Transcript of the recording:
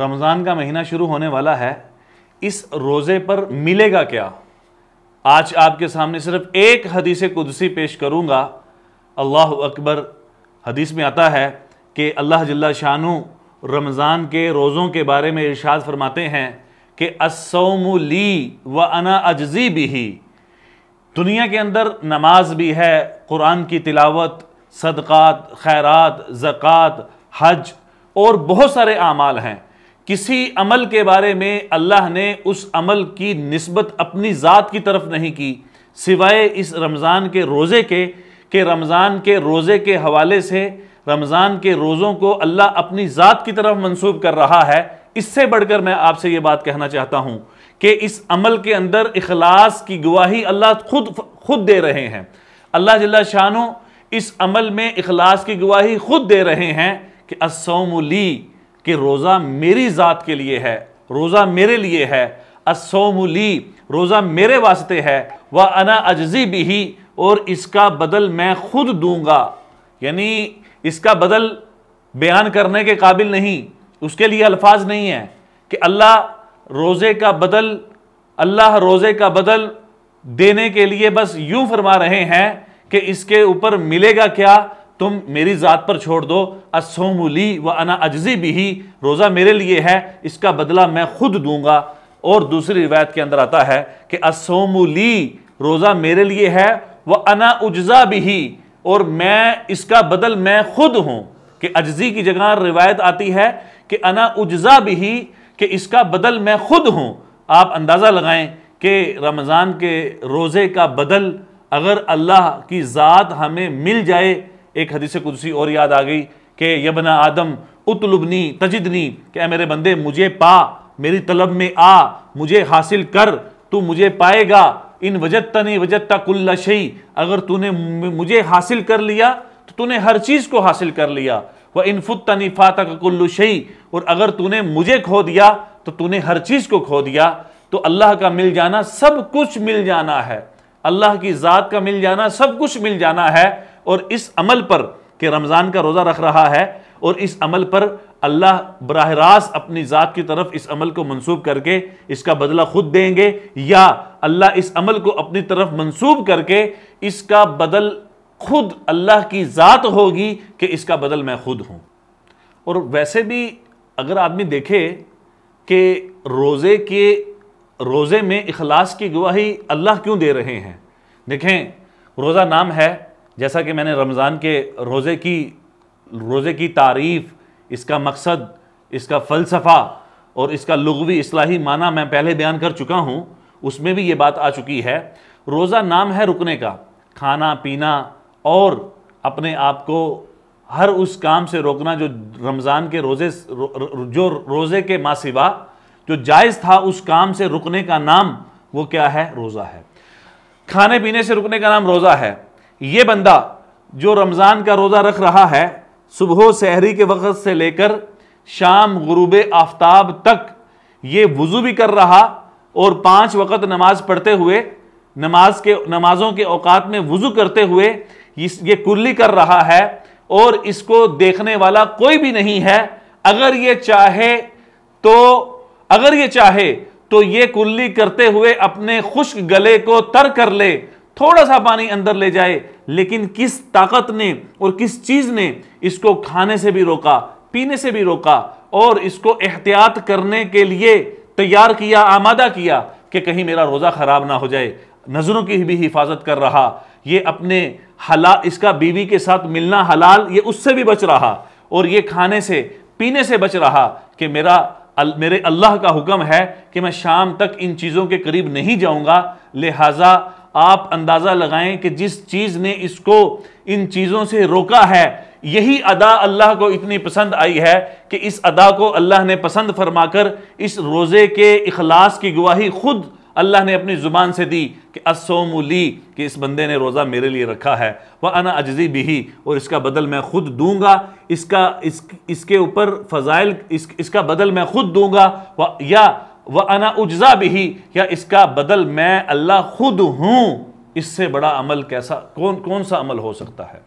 رمضان کا مہینہ شروع ہونے والا ہے، اس روزے پر ملے گا کیا؟ آج آپ کے سامنے صرف ایک حدیث قدسی پیش کروں گا۔ اللہ اکبر، حدیث میں آتا ہے کہ اللہ جل شانہ رمضان کے روزوں کے بارے میں ارشاد فرماتے ہیں کہ الصوم لی وانا اجزی بہ۔ دنیا کے اندر نماز بھی ہے، قرآن کی تلاوت، صدقات، خیرات، زکوٰۃ، حج اور بہت سارے اعمال ہیں۔ کسی عمل کے بارے میں اللہ نے اس عمل کی نسبت اپنی ذات کی طرف نہیں کی سوائے اس رمضان کے روزے کے، کہ رمضان کے روزے کے حوالے سے رمضان کے روزوں کو اللہ اپنی ذات کی طرف منسوب کر رہا ہے۔ اس سے بڑھ کر میں آپ سے یہ بات کہنا چاہتا ہوں کہ اس عمل کے اندر اخلاص کی گواہی اللہ خود دے رہے ہیں۔ اللہ جل شانہ اس عمل میں اخلاص کی گواہی خود دے رہے ہیں کہ الصوم لی، کہ روزہ میری ذات کے لیے ہے، روزہ میرے لیے ہے۔ الصوم لی، روزہ میرے واسطے ہے۔ وَأَنَا أَجْزِي بِهِ، اور اس کا بدل میں خود دوں گا۔ یعنی اس کا بدل بیان کرنے کے قابل نہیں، اس کے لیے الفاظ نہیں ہیں کہ اللہ روزے کا بدل دینے کے لیے بس یوں فرما رہے ہیں کہ اس کے اوپر ملے گا کیا، تم میری ذات پر چھوڑ دو۔ الصوم لی وانا اجزی بہ، روزہ میرے لیے ہے، اس کا بدلہ میں خود دوں گا۔ اور دوسری روایت کے اندر آتا ہے کہ الصوم لی، روزہ میرے لیے ہے، وانا اجزا بہ، اور میں اس کا بدل میں خود ہوں۔ کہ اجزی کی جگہ روایت آتی ہے کہ انا اجزا بہ، کہ اس کا بدل میں خود ہوں۔ آپ اندازہ لگائیں کہ رمضان کے روزے کا بدل اگر اللہ کی ذات ہمیں مل جائے۔ ایک حدیث قدسی اور یاد آ گئی کہ یبن آدم اطلبنی تجدنی، کہ اے میرے بندے مجھے پا، میری طلب میں آ، مجھے حاصل کر، تو مجھے پائے گا۔ ان وجدتنی وجدت کل شیء، اگر تو نے مجھے حاصل کر لیا تو تو نے ہر چیز کو حاصل کر لیا۔ وَإِن فُتَّنِي فَاتَكَ كُلُّ شَيْءٍ، اور اگر تو نے مجھے کھو دیا تو تو نے ہر چیز کو کھو دیا۔ تو اللہ کا مل جانا سب کچھ مل جانا ہے، اللہ کی ذات کا مل جانا سب کچھ مل جانا ہے۔ اور اس عمل پر کہ رمضان کا روزہ رکھ رہا ہے، اور اس عمل پر اللہ براہ راست اپنی ذات کی طرف اس عمل کو منسوب کر کے اس کا بدلہ خود دیں گے، یا اللہ اس عمل کو اپنی طرف منسوب کر کے اس کا بدل خود اللہ کی ذات ہوگی کہ اس کا بدل میں خود ہوں۔ اور ویسے بھی اگر آدمی دیکھے کہ روزے میں اخلاص کی گواہی اللہ کیوں دے رہے ہیں؟ دیکھیں، روزہ نام ہے، جیسا کہ میں نے رمضان کے روزے کی تعریف، اس کا مقصد، اس کا فلسفہ اور اس کا لغوی اصطلاحی معنی میں پہلے بیان کر چکا ہوں، اس میں بھی یہ بات آ چکی ہے۔ روزہ نام ہے رکنے کا، کھانا پینا اور اپنے آپ کو ہر اس کام سے روکنا جو رمضان کے روزے کے ماہ سوا جو جائز تھا، اس کام سے رکنے کا نام وہ کیا ہے؟ روزہ ہے۔ کھانے پینے سے رکنے کا نام روزہ ہے۔ یہ بندہ جو رمضان کا روزہ رکھ رہا ہے، صبح سحری کے وقت سے لے کر شام غروب آفتاب تک یہ وضو بھی کر رہا، اور 5 وقت نماز پڑھتے ہوئے، نمازوں کے اوقات میں وضو کرتے ہوئے یہ کلی کر رہا ہے، اور اس کو دیکھنے والا کوئی بھی نہیں ہے۔ اگر یہ چاہے تو یہ کلی کرتے ہوئے اپنے خشک گلے کو تر کر لے، تھوڑا سا پانی اندر لے جائے، لیکن کس طاقت نے اور کس چیز نے اس کو کھانے سے بھی روکا، پینے سے بھی روکا، اور اس کو احتیاط کرنے کے لیے تیار کیا، آمادہ کیا کہ کہیں میرا روزہ خراب نہ ہو جائے۔ نظروں کی بھی حفاظت کر رہا، یہ اپنے حلال، اس کا بیوی کے ساتھ ملنا حلال، یہ اس سے بھی بچ رہا، اور یہ کھانے سے پینے سے بچ رہا کہ میرے اللہ کا حکم ہے کہ میں شام تک ان چیزوں کے قریب نہیں جاؤں گا۔ لہٰذا آپ اندازہ لگائیں کہ جس چیز نے اس کو ان چیزوں سے روکا ہے، یہی ادا اللہ کو اتنی پسند آئی ہے کہ اس ادا کو اللہ نے پسند فرما کر اس روزے کے اخلاص کی گواہی خود اللہ نے اپنی زبان سے دی کہ الصوم لی، کہ اس بندے نے روزہ میرے لیے رکھا ہے، وَأَنَا أَجْزِي بِهِ، اور اس کا بدل میں خود دوں گا، اس کے اوپر فضائل، اس کا بدل میں خود دوں گا، یا وَأَنَا أُجْزَى بِهِ، یا اس کا بدل میں اللہ خود ہوں۔ اس سے بڑا عمل کون سا عمل ہو سکتا ہے؟